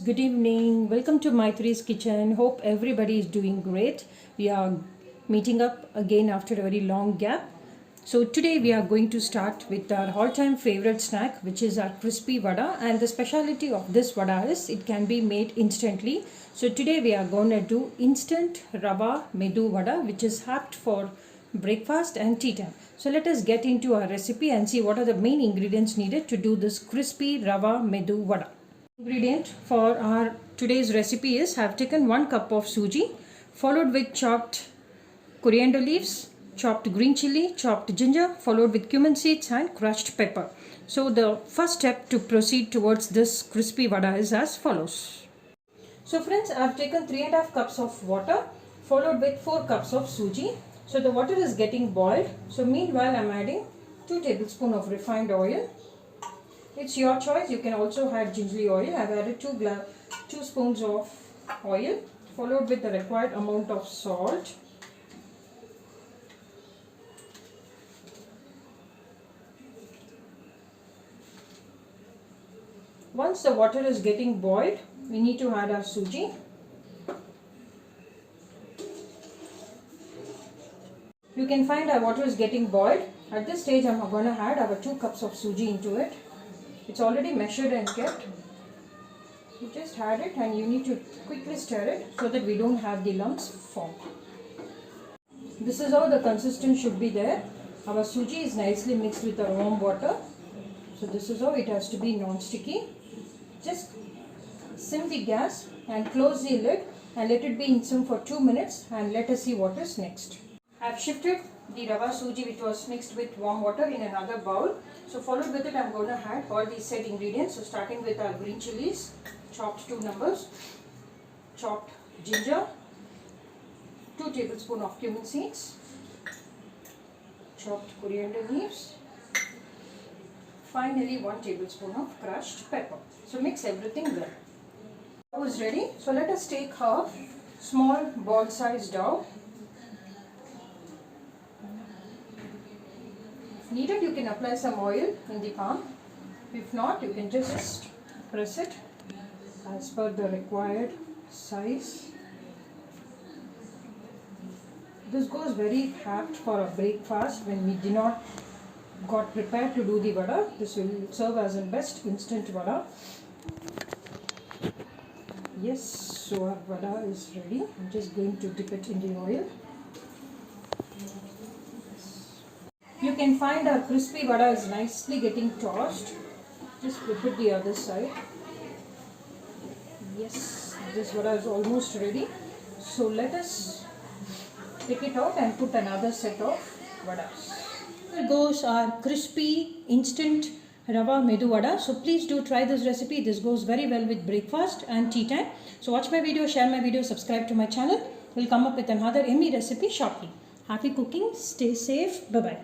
good evening. Welcome to Maitri's Kitchen. Hope everybody is doing great. We are meeting up again after a very long gap. So today we are going to start with our all-time favorite snack, which is our crispy vada. And the specialty of this vada is it can be made instantly. So today we are going to do instant Rava Medu Vada, which is apt for breakfast and tea time. So let us get into our recipe and see what are the main ingredients needed to do this crispy Rava Medu Vada. Ingredient for our today's recipe is I have taken 1 cup of suji followed with chopped coriander leaves, chopped green chili, chopped ginger, followed with cumin seeds and crushed pepper. So the first step to proceed towards this crispy vada is as follows. So friends, I have taken 3.5 cups of water followed with 4 cups of suji. So the water is getting boiled. So meanwhile I am adding 2 tablespoons of refined oil. It's your choice. You can also add gingerly oil. I have added 2 spoons of oil followed with the required amount of salt. Once the water is getting boiled, we need to add our suji. You can find our water is getting boiled. At this stage, I am going to add our 2 cups of suji into it. It's already measured and kept. You just add it and you need to quickly stir it so that we don't have the lumps formed. This is how the consistency should be there. Our suji is nicely mixed with the warm water. So this is how it has to be non-sticky. Just sim the gas and close the lid and let it be in sim for 2 minutes and let us see what is next. I have shifted the rava suji which was mixed with warm water in another bowl. So followed with it I am going to add all these set ingredients. So starting with our green chilies, chopped 2 numbers, chopped ginger, 2 tablespoons of cumin seeds, chopped coriander leaves, finally 1 tablespoon of crushed pepper. So mix everything well. Dough is ready. So let us take a small ball sized dough. If needed, you can apply some oil in the palm. If not, you can just press it as per the required size. This goes very apt for a breakfast when we did not got prepared to do the vada. This will serve as a best instant vada. Yes, so our vada is ready. I'm just going to dip it in the oil. You can find our crispy vada is nicely getting tossed. Just flip it the other side. Yes, this vada is almost ready. So let us take it out and put another set of vadas. Here goes our crispy instant Rava Medu Vada. So please do try this recipe. This goes very well with breakfast and tea time. So watch my video, share my video, subscribe to my channel. We'll come up with another yummy recipe shortly. Happy cooking. Stay safe. Bye-bye.